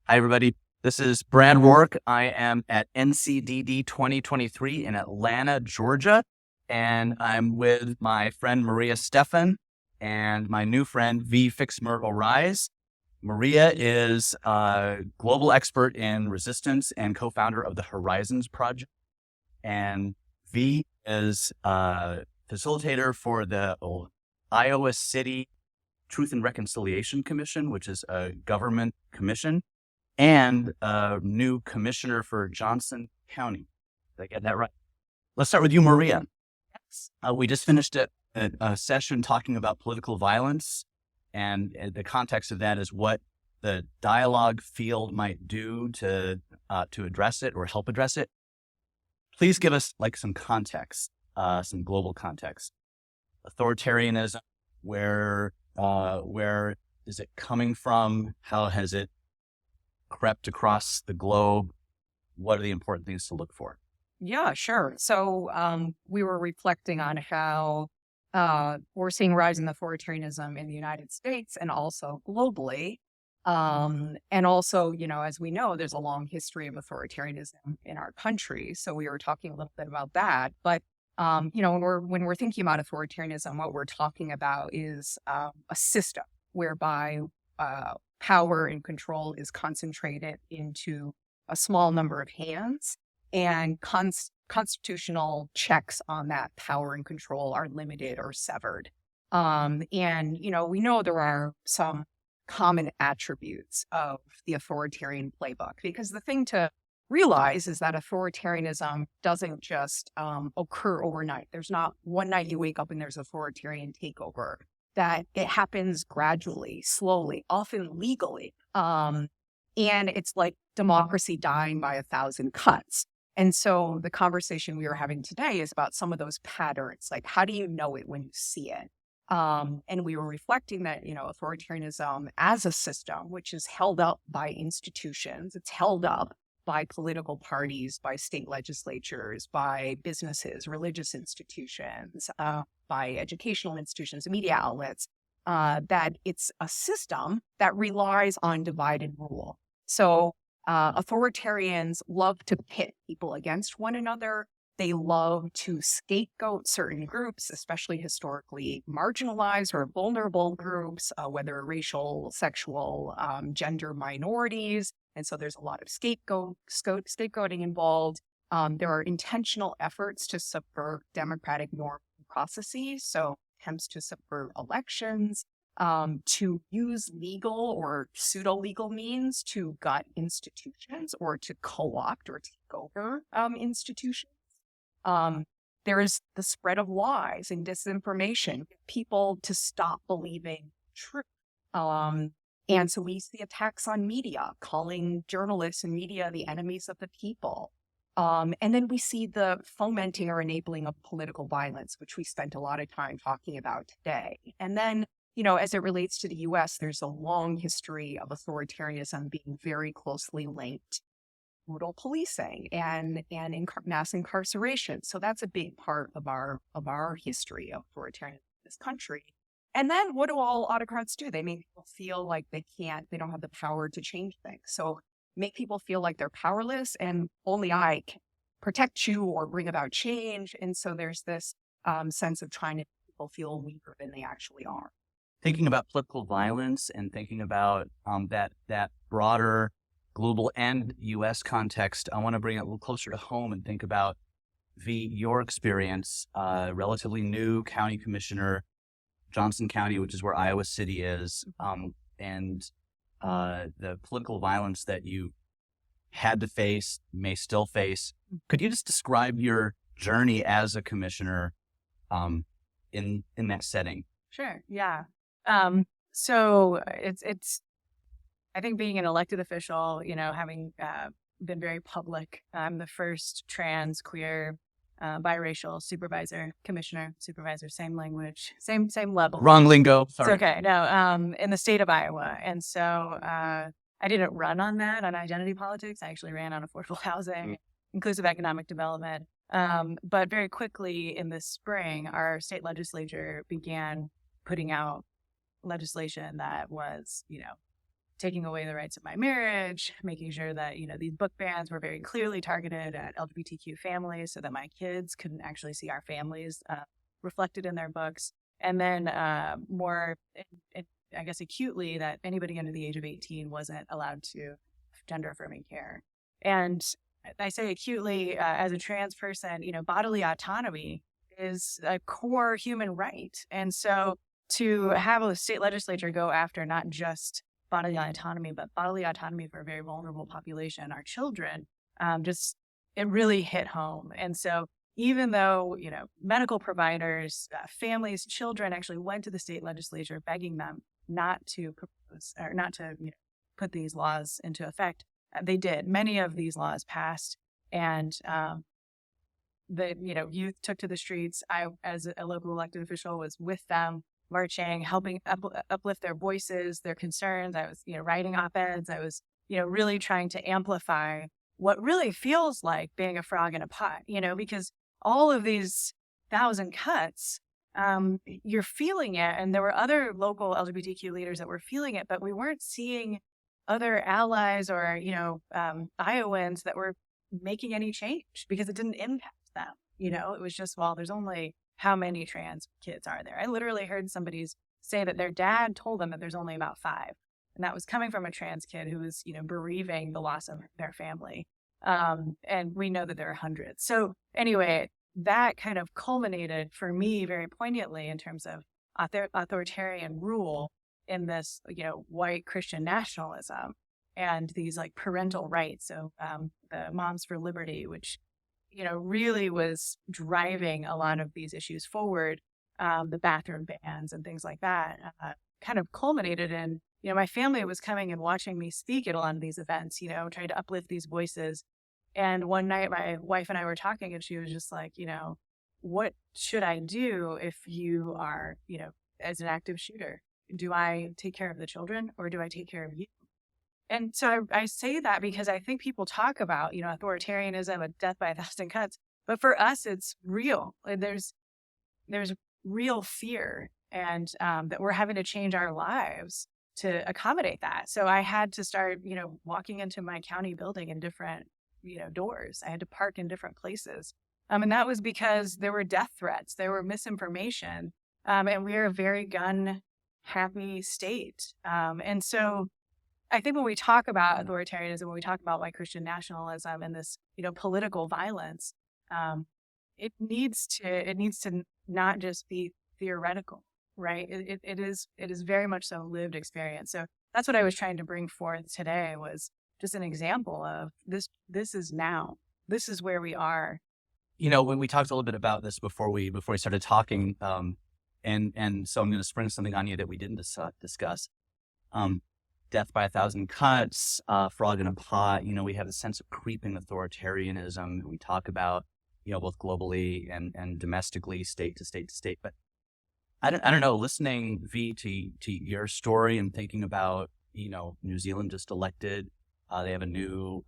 Hi, everybody. This is Brad Rourke. I am at NCDD 2023 in Atlanta, Georgia, and I'm with my friend Maria Stephan and my new friend V Fixmer-Oraiz. Maria is a global expert in resistance and co-founder of the Horizons Project, and V is a facilitator for the Iowa City Truth and Reconciliation Commission, which is a government commission, and a new commissioner for Johnson County. Did I get that right? Let's start with you, Maria. Yes. We just finished a session talking about political violence, and the context of that is what the dialogue field might do to address it or help address it. Please give us some context, some global context. Authoritarianism, where is it coming from? How has it crept across the globe? What are the important things to look for? Yeah, sure. So we were reflecting on how we're seeing a rise in authoritarianism in the United States and also globally. And also, as we know, there's a long history of authoritarianism in our country. So we were talking a little bit about that. But when we're thinking about authoritarianism, what we're talking about is a system whereby power and control is concentrated into a small number of hands, and constitutional checks on that power and control are limited or severed. We know there are some common attributes of the authoritarian playbook, because the thing to realize is that authoritarianism doesn't just occur overnight. There's not one night you wake up and there's authoritarian takeover. That it happens gradually, slowly, often legally. And it's like democracy dying by 1,000 cuts. And so the conversation we were having today is about some of those patterns. Like, how do you know it when you see it? And we were reflecting that, authoritarianism as a system, which is held up by institutions, it's held up by political parties, by state legislatures, by businesses, religious institutions, by educational institutions, media outlets, that it's a system that relies on divided rule. So authoritarians love to pit people against one another. They love to scapegoat certain groups, especially historically marginalized or vulnerable groups, whether racial, sexual, gender minorities. And so there's a lot of scapegoating involved. There are intentional efforts to subvert democratic norms and processes. So attempts to subvert elections, to use legal or pseudo-legal means to gut institutions or to co-opt or take over institutions. There is the spread of lies and disinformation, people to stop believing truth. And so we see attacks on media, calling journalists and media the enemies of the people. And then we see the fomenting or enabling of political violence, which we spent a lot of time talking about today. And then, as it relates to the US, there's a long history of authoritarianism being very closely linked brutal policing and mass incarceration. So that's a big part of our history of authoritarianism in this country. And then what do all autocrats do? They make people feel like they don't have the power to change things. So make people feel like they're powerless and only I can protect you or bring about change. And so there's this sense of trying to make people feel weaker than they actually are. Thinking about political violence and thinking about that broader global and U.S. context, I want to bring it a little closer to home and think about your experience, relatively new county commissioner, Johnson County, which is where Iowa City is, and the political violence that you had to face, may still face. Could you just describe your journey as a commissioner in that setting? Sure. Yeah. So it's I think being an elected official, having been very public, I'm the first trans, queer, biracial supervisor, same language, same level. Wrong lingo. Sorry. It's okay. No, in the state of Iowa. And so I didn't run on identity politics. I actually ran on affordable housing, inclusive economic development. But very quickly in the spring, our state legislature began putting out legislation that was, taking away the rights of my marriage, making sure that, these book bans were very clearly targeted at LGBTQ families so that my kids couldn't actually see our families reflected in their books. And then more, I guess, acutely, that anybody under the age of 18 wasn't allowed to gender affirming care. And I say acutely, as a trans person, bodily autonomy is a core human right. And so to have a state legislature go after not just bodily autonomy, but bodily autonomy for a very vulnerable population, our children, it really hit home. And so even though, medical providers, families, children actually went to the state legislature begging them not to propose or not to put these laws into effect, they did. Many of these laws passed, and the youth took to the streets. I, as a local elected official, was with them, marching, helping uplift their voices, their concerns. I was, writing op-eds. I was, really trying to amplify what really feels like being a frog in a pot, because all of these 1,000 cuts, you're feeling it. And there were other local LGBTQ leaders that were feeling it, but we weren't seeing other allies or, Iowans that were making any change because it didn't impact them. It was just, well, there's only how many trans kids are there? I literally heard somebody say that their dad told them that there's only about 5. And that was coming from a trans kid who was, bereaving the loss of their family. And we know that there are hundreds. So anyway, that kind of culminated for me very poignantly in terms of authoritarian rule in this, white Christian nationalism and these like parental rights. So the Moms for Liberty, which really was driving a lot of these issues forward, the bathroom bans and things like that, kind of culminated in, my family was coming and watching me speak at a lot of these events, trying to uplift these voices. And one night my wife and I were talking and she was just like, what should I do if you are, as an active shooter? Do I take care of the children or do I take care of you? And so I say that because I think people talk about, authoritarianism and death by 1,000 cuts, but for us, it's real. There's real fear and that we're having to change our lives to accommodate that. So I had to start, walking into my county building in different, doors. I had to park in different places. And that was because there were death threats, there were misinformation, and we're a very gun-happy state. And so I think when we talk about authoritarianism, when we talk about white Christian nationalism and this, political violence, it needs to not just be theoretical, right? It is very much so lived experience. So that's what I was trying to bring forth today was just an example of this. This is now. This is where we are. When we talked a little bit about this before we started talking, and so I'm going to spring something on you that we didn't discuss. Death by 1,000 cuts, frog in a pot. We have a sense of creeping authoritarianism. We talk about, both globally and domestically, state to state to state. But I don't know. Listening, V, to your story and thinking about, New Zealand just elected. They have a new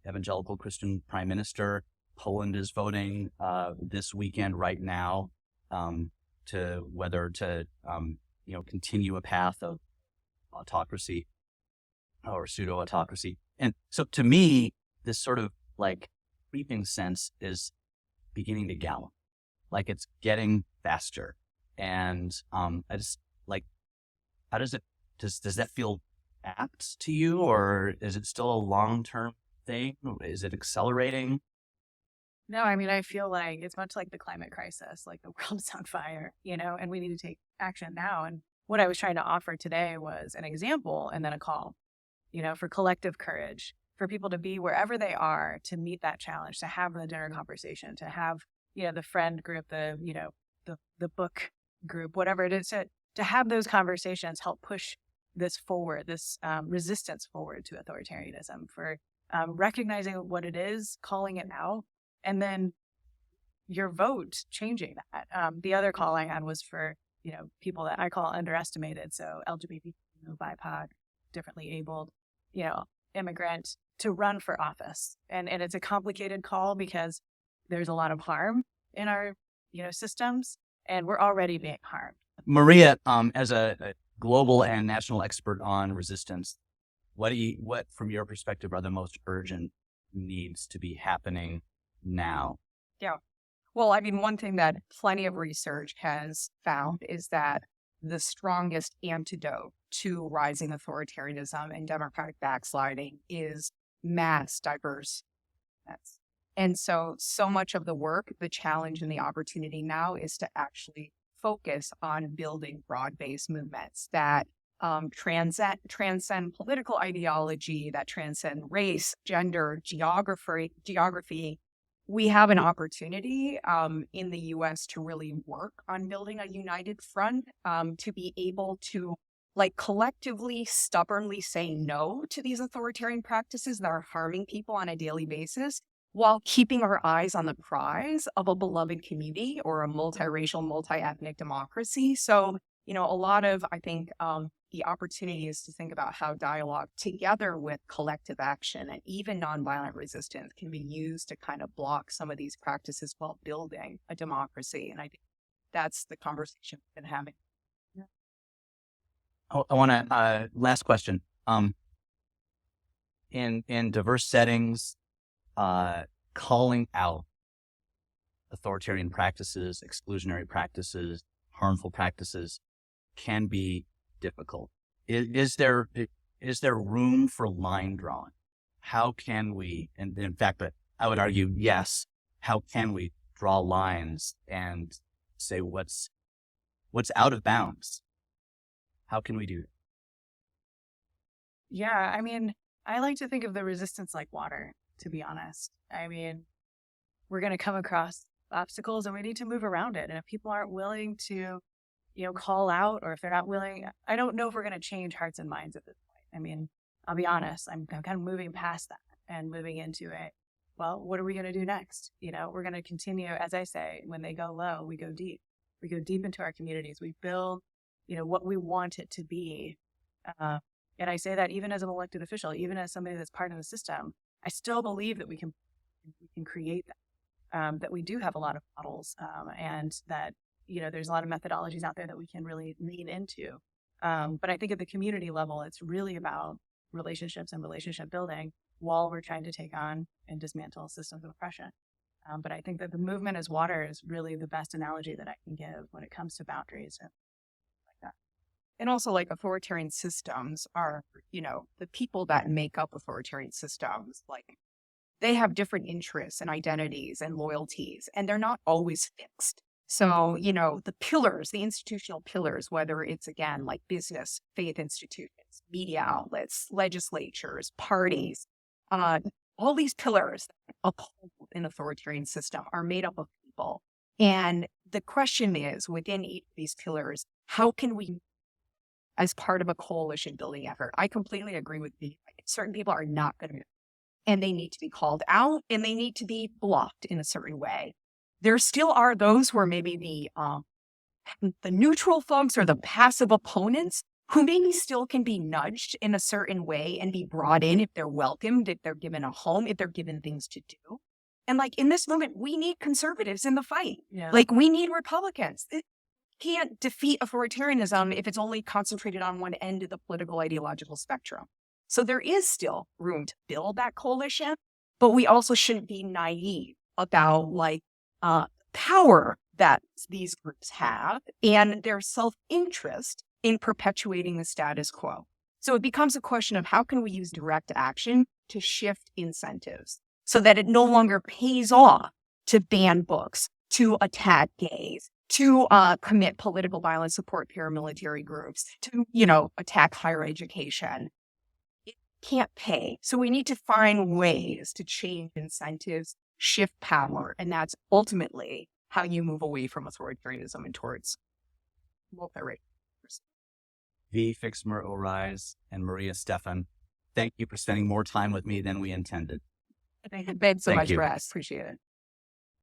evangelical Christian prime minister. Poland is voting this weekend right now to whether to continue a path of autocracy or pseudo-autocracy. And so to me, this sort of like creeping sense is beginning to gallop, like it's getting faster. And I just like, how does that feel apt to you, or is it still a long-term thing? Is it accelerating? No, I mean, I feel like it's much like the climate crisis, like the world's on fire, and we need to take action now. And what I was trying to offer today was an example and then a call, for collective courage, for people to be wherever they are, to meet that challenge, to have the dinner conversation, to have, the friend group, the book group, whatever it is, to have those conversations help push this forward, this resistance forward to authoritarianism, for recognizing what it is, calling it out, and then your vote changing that. The other call I had was for, people that I call underestimated. So LGBT, BIPOC, differently abled, immigrant, to run for office. And it's a complicated call because there's a lot of harm in our, systems, and we're already being harmed. Maria, as a global and national expert on resistance, what from your perspective are the most urgent needs to be happening now? Yeah. Well, I mean, one thing that plenty of research has found is that the strongest antidote to rising authoritarianism and democratic backsliding is mass diverse movements. And so much of the work, the challenge and the opportunity now is to actually focus on building broad-based movements that transcend political ideology, that transcend race, gender, geography. We have an opportunity in the U.S. to really work on building a united front, to be able to collectively, stubbornly say no to these authoritarian practices that are harming people on a daily basis, while keeping our eyes on the prize of a beloved community or a multiracial, multi-ethnic democracy. So, a lot of, I think, the opportunity is to think about how dialogue together with collective action and even nonviolent resistance can be used to kind of block some of these practices while building a democracy. And I think that's the conversation we've been having. Yeah. I want to, last question. In diverse settings, calling out authoritarian practices, exclusionary practices, harmful practices can be difficult. Is there room for line drawing? How can we, and in fact, but I would argue, yes, how can we draw lines and say what's out of bounds? How can we do that? Yeah, I mean, I like to think of the resistance like water, to be honest. I mean, we're going to come across obstacles and we need to move around it. And if people aren't willing to, call out, or if they're not willing, I don't know if we're going to change hearts and minds at this point. I mean, I'll be honest, I'm kind of moving past that and moving into it. Well, what are we going to do next? We're going to continue, as I say, when they go low, we go deep. We go deep into our communities. We build, what we want it to be. And I say that even as an elected official, even as somebody that's part of the system, I still believe that we can create that, that we do have a lot of models, and that, there's a lot of methodologies out there that we can really lean into. But I think at the community level, it's really about relationships and relationship building while we're trying to take on and dismantle systems of oppression. But I think that the movement as water is really the best analogy that I can give when it comes to boundaries and like that. And also, authoritarian systems are, the people that make up authoritarian systems, they have different interests and identities and loyalties, and they're not always fixed. So, the pillars, the institutional pillars, whether it's, again, business, faith institutions, media outlets, legislatures, parties, all these pillars that uphold an authoritarian system are made up of people. And the question is, within each of these pillars, how can we, as part of a coalition building effort? I completely agree with you. Certain people are not going to, and they need to be called out, and they need to be blocked in a certain way. There still are those who are maybe the neutral folks or the passive opponents who maybe still can be nudged in a certain way and be brought in if they're welcomed, if they're given a home, if they're given things to do. And in this moment, we need conservatives in the fight. Yeah. We need Republicans. It can't defeat authoritarianism if it's only concentrated on one end of the political ideological spectrum. So there is still room to build that coalition, but we also shouldn't be naive about power that these groups have and their self-interest in perpetuating the status quo. So it becomes a question of how can we use direct action to shift incentives so that it no longer pays off to ban books, to attack gays, to commit political violence, support paramilitary groups, to, attack higher education. It can't pay. So we need to find ways to change incentives, shift power, and that's ultimately how you move away from authoritarianism and towards multiracial. V Fixmer-Oraiz and Maria Stephan, thank you for spending more time with me than we intended. Thank you so much for us. Appreciate it.